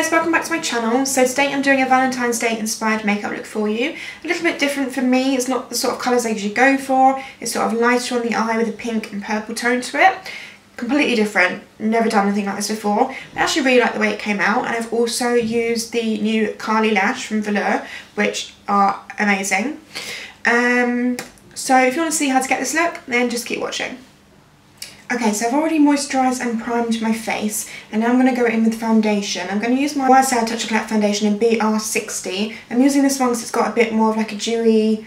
guys, welcome back to my channel. So today I'm doing a Valentine's Day inspired makeup look for you. A little bit different for me. It's not the sort of colours I usually go for. It's sort of lighter on the eye with a pink and purple tone to it. Completely different. Never done anything like this before. I actually really like the way it came out, and I've also used the new Carly Lash from Velour, which are amazing. So if you want to see how to get this look, then just keep watching. Okay, so I've already moisturised and primed my face, and now I'm going to go in with foundation. I'm going to use my YSL Touch of Clap foundation in BR60. I'm using this one because it's got a bit more of like a dewy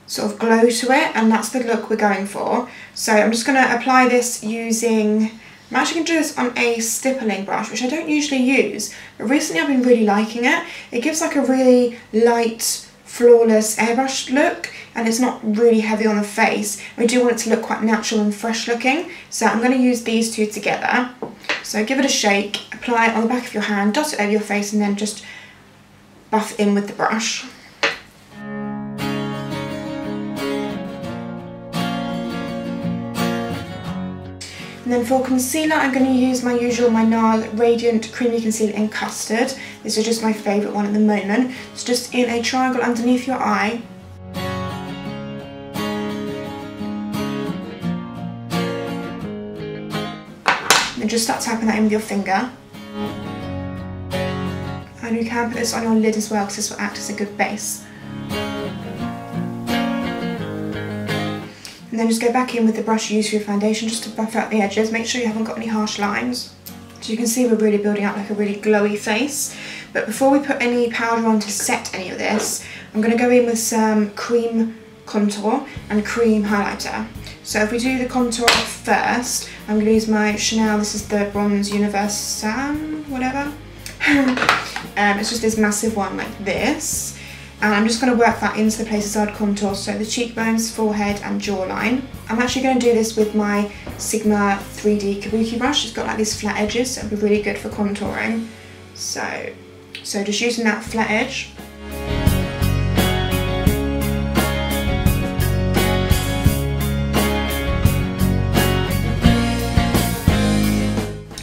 sort of glow to it, and that's the look we're going for. So I'm just going to apply this using, I'm actually going to do this on a stippling brush, which I don't usually use, but recently I've been really liking it. It gives like a really light, flawless airbrush look, and it's not really heavy on the face. We do want it to look quite natural and fresh looking, so I'm going to use these two together. So give it a shake, apply it on the back of your hand, dot it over your face, and then just buff in with the brush. And then for concealer, I'm going to use my usual NARS Radiant Creamy Concealer in Custard. This is just my favourite one at the moment. It's just in a triangle underneath your eye. And then just start tapping that in with your finger. And you can put this on your lid as well, because this will act as a good base. And then just go back in with the brush you use for your foundation just to buff out the edges. Make sure you haven't got any harsh lines. So you can see we're really building up like a really glowy face. But before we put any powder on to set any of this, I'm going to go in with some cream contour and cream highlighter. So if we do the contour first, I'm going to use my Chanel, this is the Bronze Universal, whatever. It's just this massive one like this. And I'm just going to work that into the places I'd contour, so the cheekbones, forehead and jawline. I'm actually going to do this with my Sigma 3D Kabuki brush. It's got like these flat edges, so it'll be really good for contouring. So just using that flat edge.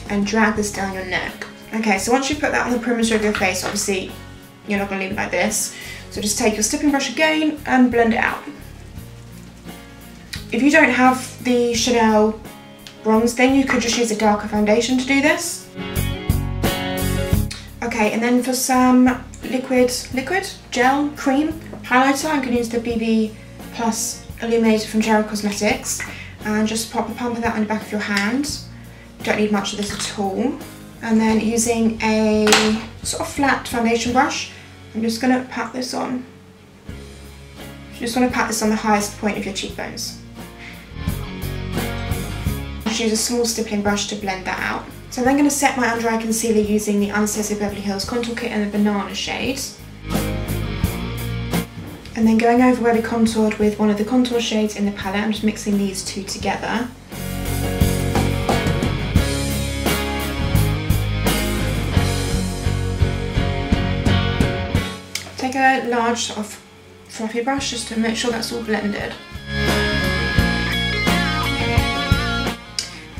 And drag this down your neck. Okay, so once you put that on the perimeter of your face, obviously you're not going to leave it like this. So just take your stippling brush again and blend it out. If you don't have the Chanel bronze, then you could just use a darker foundation to do this. Okay, and then for some liquid gel cream highlighter, I'm going to use the BB Plus Illuminator from Gerald Cosmetics, and just pop the pump of that on the back of your hand. You don't need much of this at all. And then using a sort of flat foundation brush, I'm just going to pat this on. You just want to pat this on the highest point of your cheekbones. Just use a small stippling brush to blend that out. So I'm then going to set my under eye concealer using the Anastasia Beverly Hills Contour Kit in the Banana shade. And then going over where we contoured with one of the contour shades in the palette, I'm just mixing these two together. Take a large sort of fluffy brush just to make sure that's all blended.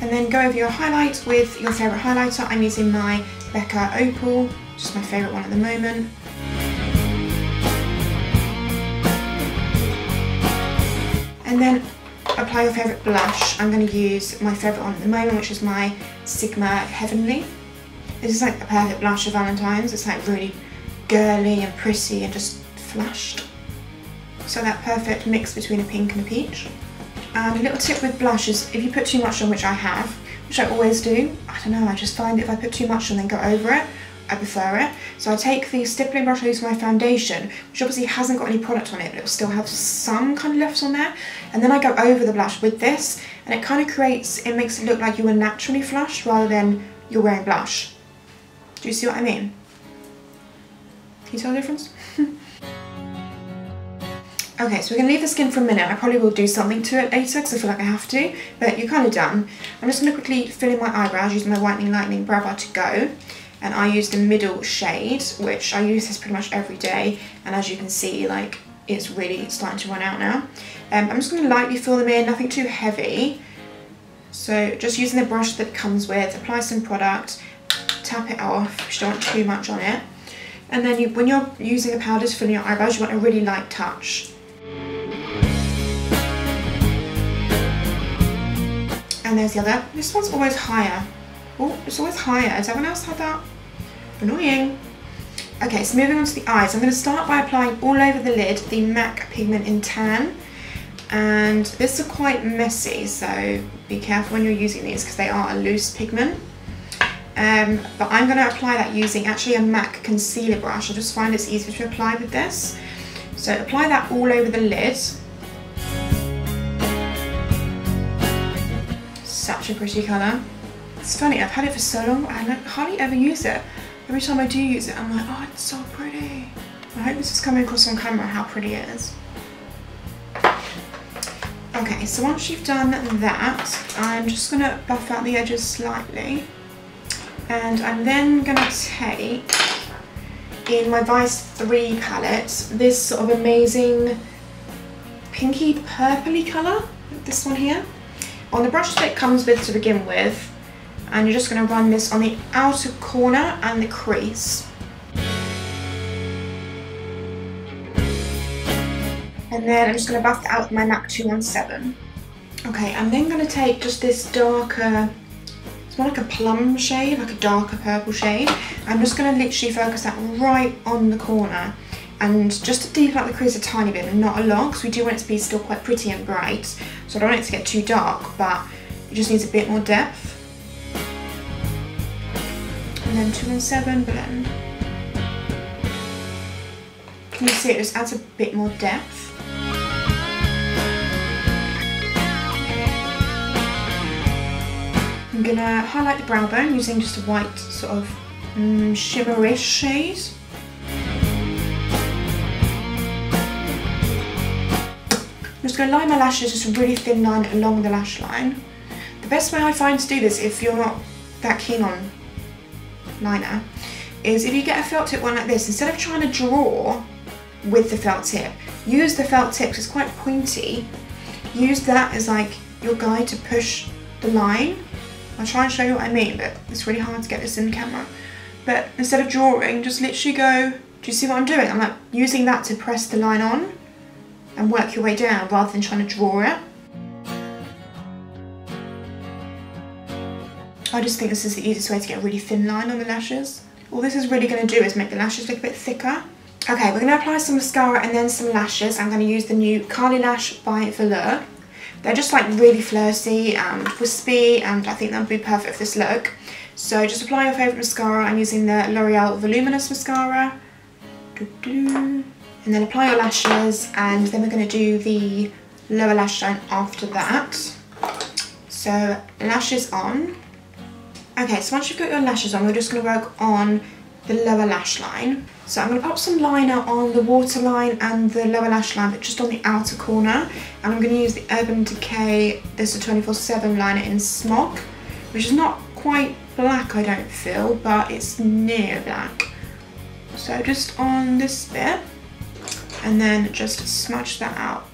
And then go over your highlight with your favourite highlighter. I'm using my Becca Opal, just my favourite one at the moment. And then apply your favourite blush. I'm going to use my favourite one at the moment, which is my Sigma Heavenly. This is like a perfect blush for Valentine's. It's like really girly and pretty and just flushed. So that perfect mix between a pink and a peach. And a little tip with blush is if you put too much on, which I have, which I always do, I don't know, I just find that if I put too much on and then go over it, I prefer it. So I take the stippling brush I use for my foundation, which obviously hasn't got any product on it, but it will still have some kind of left on there. And then I go over the blush with this, and it kind of creates, it makes it look like you were naturally flushed rather than you're wearing blush. Do you see what I mean? Can you tell the difference? Okay, so we're going to leave the skin for a minute. I probably will do something to it later because I feel like I have to, but you're kind of done. I'm just going to quickly fill in my eyebrows using my Whitening Lightning Brow Bar to go. And I use the middle shade, which I use this pretty much every day. And as you can see, like, it's really starting to run out now. I'm just going to lightly fill them in, nothing too heavy. So just using the brush that it comes with, apply some product, tap it off, because you don't want too much on it. And then when you're using a powder to fill in your eyebrows, you want a really light touch. And there's the other. This one's always higher. Oh, it's always higher. Has everyone else had that? Annoying. Okay, so moving on to the eyes. I'm going to start by applying all over the lid the MAC pigment in Tan. And this is quite messy, so be careful when you're using these because they are a loose pigment. But I'm going to apply that using actually a MAC concealer brush. I just find it's easier to apply with this. So apply that all over the lid. Such a pretty colour. It's funny, I've had it for so long, I hardly ever use it. Every time I do use it, I'm like, oh, it's so pretty. I hope this is coming across on camera how pretty it is. Okay, so once you've done that, I'm just going to buff out the edges slightly. And I'm then going to take, in my Vice 3 palette, this sort of amazing pinky purpley colour, this one here. On the brush that it comes with to begin with, and you're just going to run this on the outer corner and the crease. And then I'm just going to buff it out with my MAC 217. Okay, I'm then going to take just this darker, it's more like a plum shade, like a darker purple shade. I'm just going to literally focus that right on the corner. And just to deepen up the crease a tiny bit, not a lot, because we do want it to be still quite pretty and bright. So I don't want it to get too dark, but it just needs a bit more depth. And then 217 blend. Can you see it just adds a bit more depth? I'm gonna highlight the brow bone using just a white sort of shimmerish shade. I'm just going to line my lashes, just a really thin line along the lash line. The best way I find to do this, if you're not that keen on liner, is if you get a felt tip one like this, instead of trying to draw with the felt tip, use the felt tip because it's quite pointy. Use that as like your guide to push the line. I'll try and show you what I mean, but it's really hard to get this in camera. But instead of drawing, just literally go, do you see what I'm doing? I'm like using that to press the line on and work your way down rather than trying to draw it. I just think this is the easiest way to get a really thin line on the lashes. All this is really going to do is make the lashes look a bit thicker. Okay, we're going to apply some mascara and then some lashes. I'm going to use the new Curly Lash by Velour. They're just like really flossy and wispy, and I think that would be perfect for this look. So just apply your favourite mascara. I'm using the L'Oreal Voluminous Mascara. And then apply your lashes, and then we're going to do the lower lash line after that. So lashes on. Okay, so once you've got your lashes on, we're just going to work on the lower lash line. So I'm going to pop some liner on the waterline and the lower lash line, but just on the outer corner. And I'm going to use the Urban Decay, this is a 24/7 liner in Smog, which is not quite black, I don't feel, but it's near black. So just on this bit. And then just smudge that out.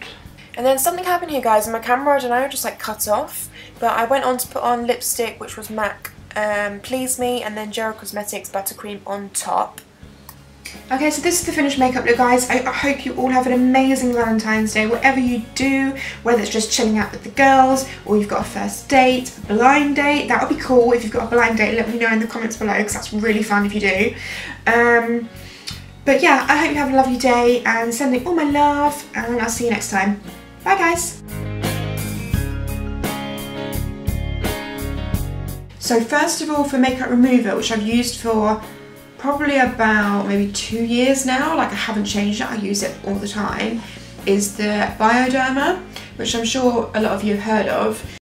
And then something happened here, guys, and my camera, I don't know, just like cut off. But I went on to put on lipstick, which was MAC Please Me, and then Gel Cosmetics Buttercream on top. Okay, so this is the finished makeup look, guys. I hope you all have an amazing Valentine's Day, whatever you do, whether it's just chilling out with the girls, or you've got a first date, a blind date. That would be cool if you've got a blind date. Let me know in the comments below, because that's really fun if you do. But yeah, I hope you have a lovely day, and sending all my love, and I'll see you next time. Bye, guys. So first of all, for makeup remover, which I've used for probably about maybe 2 years now, like I haven't changed it, I use it all the time, is the Bioderma, which I'm sure a lot of you have heard of.